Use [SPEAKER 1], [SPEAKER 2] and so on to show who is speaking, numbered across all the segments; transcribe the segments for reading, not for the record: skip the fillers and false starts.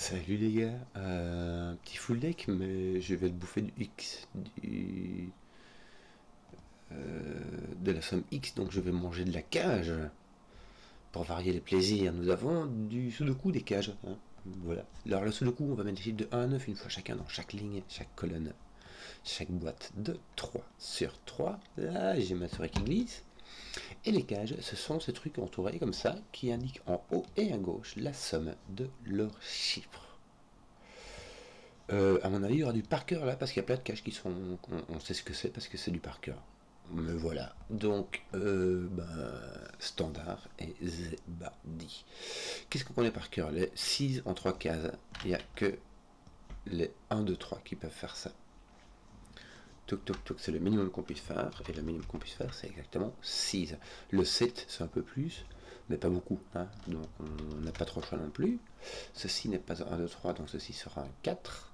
[SPEAKER 1] Salut les gars, un petit full deck, mais je vais te bouffer du X, de la somme X, donc je vais manger de la cage. Pour varier les plaisirs, nous avons du Sudoku des cages. Hein. Voilà. Alors le Sudoku, on va mettre des chiffres de 1 à 9 une fois chacun dans chaque ligne, chaque colonne, chaque boîte de 3 sur 3. Là, j'ai ma souris qui glisse. Et les cages, ce sont ces trucs entourés comme ça, qui indiquent en haut et à gauche la somme de leurs chiffres. À mon avis, il y aura du par cœur là, parce qu'il y a plein de caches qui sont. On sait ce que c'est parce que c'est du par cœur. Mais voilà. Donc, standard et zebadi. Qu'est-ce qu'on connaît par cœur? Les 6 en 3 cases. Il n'y a que les 1, 2, 3 qui peuvent faire ça. Toc toc toc, c'est le minimum qu'on puisse faire. Et le minimum qu'on puisse faire, c'est exactement 6. Le 7, c'est un peu plus, mais pas beaucoup. Hein. Donc, on n'a pas trop le choix non plus. Ceci n'est pas un 1, 2, 3, donc ceci sera un 4.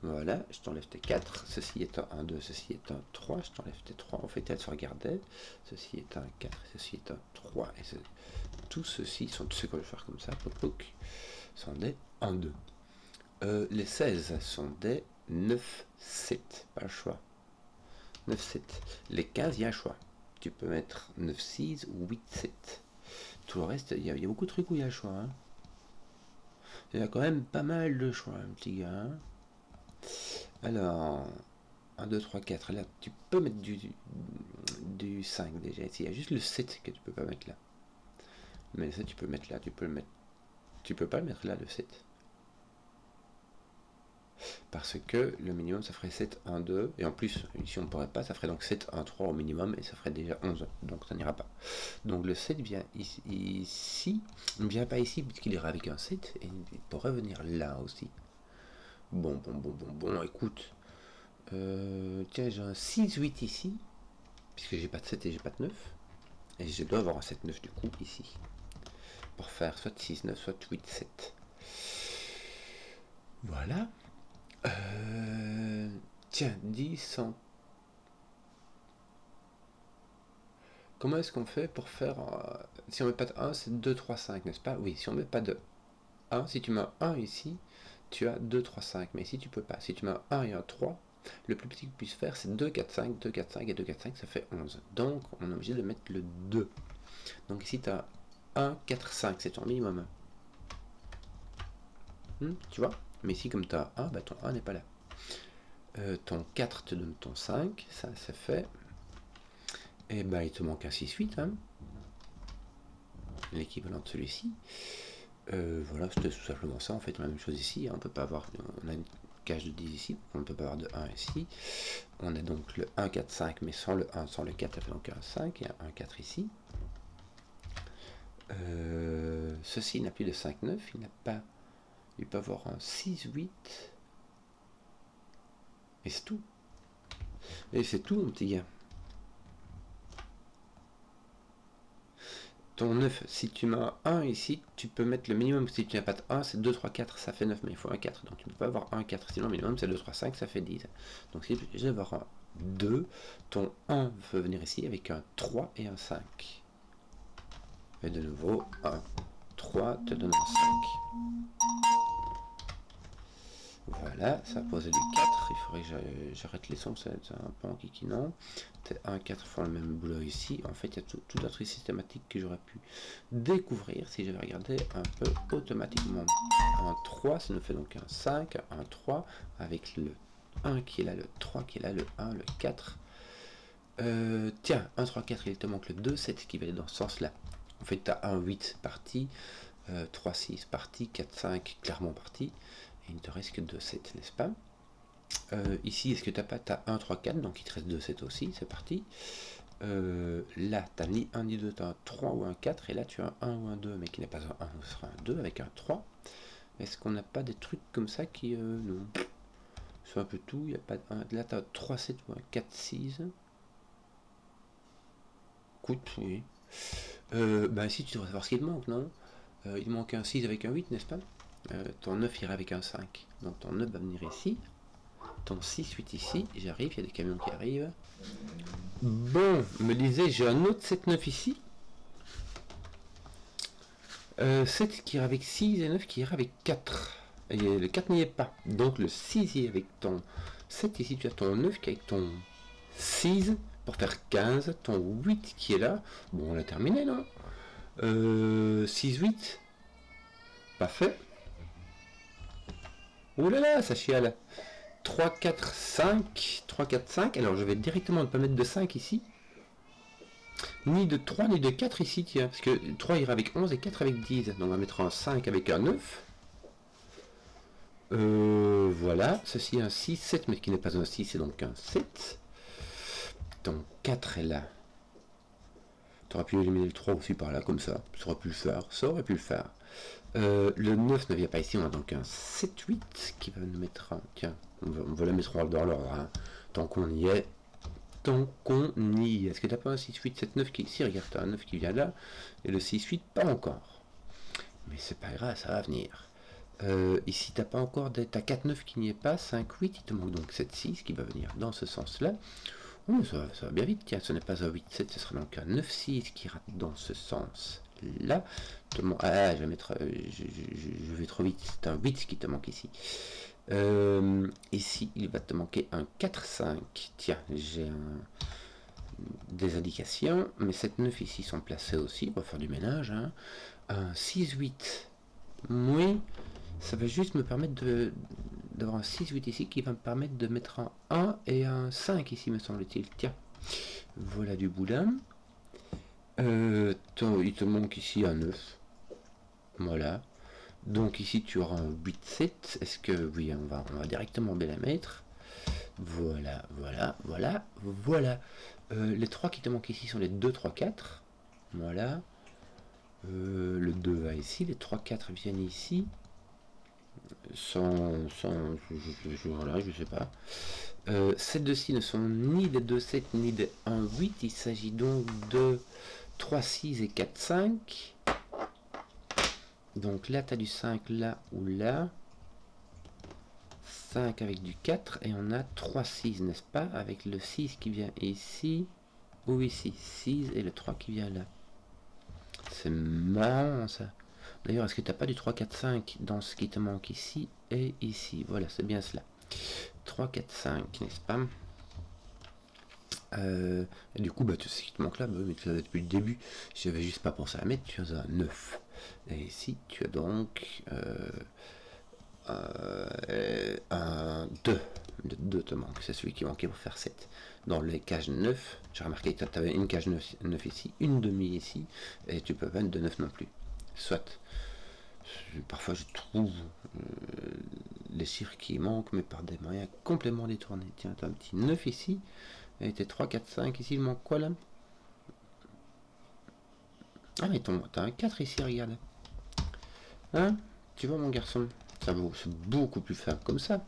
[SPEAKER 1] Voilà, je t'enlève tes 4, ceci est un 1, 2, ceci est un 3, je t'enlève tes 3, en fait elle se regardait, ceci est un 4, ceci est un 3, et tout ceci sont tous ceux qu'on va faire comme ça, poc poc, sont des 1, 2. Les 16 sont des 9, 7, pas le choix. 9, 7. Les 15, il y a un choix. Tu peux mettre 9, 6 ou 8, 7. Tout le reste, il y a beaucoup de trucs où il y a le choix. Hein. Il y a quand même pas mal de choix, un petit gars. Hein. Alors, 1, 2, 3, 4, là, tu peux mettre du 5 déjà. Il y a juste le 7 que tu peux pas mettre là. Mais le 7, tu peux le mettre là, tu peux le mettre. Tu peux pas le mettre là, le 7. Parce que le minimum, ça ferait 7, 1, 2. Et en plus, ici, on ne pourrait pas, ça ferait donc 7, 1, 3 au minimum, et ça ferait déjà 11. Donc, ça n'ira pas. Donc, le 7 vient ici. Il ne vient pas ici, puisqu'il ira avec un 7, et il pourrait venir là aussi. Bon, écoute. Tiens, j'ai un 6-8 ici, puisque j'ai pas de 7 et j'ai pas de 9. Et je dois avoir un 7-9 du coup ici. Pour faire soit 6-9, soit 8-7. Voilà. Tiens, 10 en... Comment est-ce qu'on fait pour faire... si on met pas de 1, c'est 2, 3, 5, n'est-ce pas? Oui, si on met pas de 1, si tu mets un 1 ici, tu as 2, 3, 5. Mais ici, tu peux pas. Si tu mets un 1 et un 3, le plus petit que tu puisses faire, c'est 2, 4, 5, 2, 4, 5 et 2, 4, 5, ça fait 11. Donc, on est obligé de mettre le 2. Donc ici, tu as 1, 4, 5, c'est ton minimum. Tu vois? Mais ici, comme tu as 1, bah, ton 1 n'est pas là. Ton 4 te donne ton 5, ça c'est fait. Et bah, il te manque un 6, 8, hein. L'équivalent de celui-ci. Voilà, c'était tout simplement ça. En fait, la même chose ici. On peut pas avoir... On a une cage de 10 ici, on ne peut pas avoir de 1 ici. On a donc le 1, 4, 5, mais sans le 1, sans le 4, ça fait donc un 5 et un 4 ici. Ceci n'a plus de 5, 9, il peut avoir un 6, 8. Et c'est tout. Et c'est tout, mon petit gars. Ton 9, si tu mets un 1 ici, tu peux mettre le minimum. Si tu n'as pas de 1, c'est 2, 3, 4, ça fait 9, mais il faut un 4. Donc tu ne peux pas avoir un 4. Sinon, le minimum, c'est 2, 3, 5, ça fait 10. Donc si je vais avoir un 2, ton 1 peut venir ici avec un 3 et un 5. Et de nouveau, un 3 te donne un 5. Voilà, ça a posé du 4. Il faudrait que j'arrête les sons, c'est un peu en kikinant. 1, 4 font le même boulot ici. En fait, il y a tout d'autres systématiques que j'aurais pu découvrir si j'avais regardé un peu automatiquement. Un 3, ça nous fait donc un 5, un 3, avec le 1 qui est là, le 3 qui est là, le 1, le 4. Tiens, 1, 3, 4, il te manque le 2, 7 qui va aller dans ce sens-là. En fait, tu as 1, 8 parti, 3, 6 parti, 4, 5 clairement parti. Et il ne te reste que 2, 7, n'est-ce pas? Ici, est-ce que tu n'as pas? Tu as 1, 3, 4, donc il te reste 2, 7 aussi, c'est parti. Là, tu n'as ni 1 ni 2, tu as un 3 ou un 4, et là tu as un 1 ou un 2, mais qui n'est pas un 1, ce sera un 2 avec un 3. Est-ce qu'on n'a pas des trucs comme ça qui... non. C'est un peu tout, y a pas là tu as 3, 7 ou un 4, 6. Écoute, oui. Bah ici, tu devrais savoir ce qu'il manque, non? Il manque un 6 avec un 8, n'est-ce pas? Ton 9 ira avec un 5. Donc ton 9 va venir ici. Ton 6, 8 ici. J'arrive, il y a des camions qui arrivent. Bon, me disais, j'ai un autre 7, 9 ici. 7 qui ira avec 6 et 9 qui ira avec 4. Et le 4 n'y est pas. Donc le 6 y est avec ton 7. Ici tu as ton 9 qui est avec ton 6 pour faire 15. Ton 8 qui est là. Bon, on a terminé, non 6, 8. Pas fait. Ouh là là, ça chiale. 3, 4, 5. 3, 4, 5. Alors je vais directement ne pas mettre de 5 ici. Ni de 3 ni de 4 ici, tiens. Parce que 3 ira avec 11 et 4 avec 10. Donc on va mettre un 5 avec un 9. Voilà. Ceci est un 6, 7, mais qui n'est pas un 6, c'est donc un 7. Donc 4 est là. Tu aurais pu éliminer le 3 aussi par là, comme ça. Ça aurait pu le faire. Ça aurait pu le faire. Le 9 ne vient pas ici. On a donc un 7, 8 qui va nous mettre un... Tiens, on va la mettre dans l'ordre. Hein. Tant qu'on y est. Tant qu'on y est. Est-ce que tu n'as pas un 6, 8, 7, 9 qui est ici? Regarde, tu as un 9 qui vient là. Et le 6, 8, pas encore. Mais c'est pas grave, ça va venir. Ici, tu n'as pas encore... Tu as 4, 9 qui n'y est pas. 5, 8, il te manque donc 7, 6 qui va venir dans ce sens-là. Oh, ça va bien vite. Tiens, ce n'est pas un 8, 7, ce sera donc un 9, 6 qui ira dans ce sens-là. Ah, je vais mettre... je vais trop vite. C'est un 8 qui te manque ici. Ici, il va te manquer un 4, 5. Tiens, j'ai des indications, mais 7, 9 ici sont placés aussi. On va faire du ménage. Hein. Un 6, 8. Oui, ça va juste me permettre d'avoir un 6, 8 ici qui va me permettre de mettre un 1 et un 5 ici, me semble-t-il. Tiens, voilà du boudin. Il te manque ici un 9. Voilà. Donc ici tu auras un 8, 7. Est-ce que... Oui, on va directement bien la mettre. Voilà, voilà, voilà, voilà. Les 3 qui te manquent ici sont les 2, 3, 4. Voilà. Le 2 va ici. Les 3, 4 viennent ici. Voilà, je sais pas. Ces deux-ci ne sont ni des 2, 7 ni des 1, 8. Il s'agit donc de 3, 6 et 4, 5. Donc là, tu as du 5 là ou là. 5 avec du 4. Et on a 3, 6, n'est-ce pas? Avec le 6 qui vient ici. Ou ici. 6 et le 3 qui vient là. C'est marrant ça. D'ailleurs, est-ce que tu n'as pas du 3, 4, 5 dans ce qui te manque ici et ici? Voilà, c'est bien cela. 3, 4, 5, n'est-ce pas? Et du coup, bah, tu sais ce qui te manque là, bah, mais tu l'avais depuis le début. J'avais juste pas pensé à mettre. Tu as un 9. Et ici, tu as donc un 2. Le 2 te manque. C'est celui qui manquait pour faire 7. Dans les cages 9, j'ai remarqué que tu avais une cage 9 ici, une demi ici, et tu peux pas mettre de 9 non plus. Soit. Parfois, je trouve les chiffres qui manquent, mais par des moyens complètement détournés. Tiens, tu as un petit 9 ici. Et t'es 3, 4, 5 ici, il manque quoi là? Ah mais t'as un 4 ici, regarde. Hein? Tu vois mon garçon? C'est beaucoup plus simple comme ça.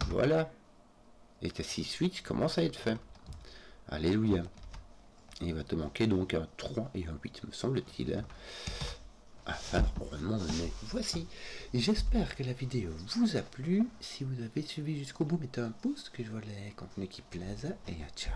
[SPEAKER 1] Voilà. Et t'as 6, 8 commence à être fait. Alléluia. Il va te manquer donc un 3 et un 8, me semble-t-il. Hein, à faire au moment donné. Voici. J'espère que la vidéo vous a plu. Si vous avez suivi jusqu'au bout, mettez un pouce, que je vois les contenus qui plaisent. Et ciao.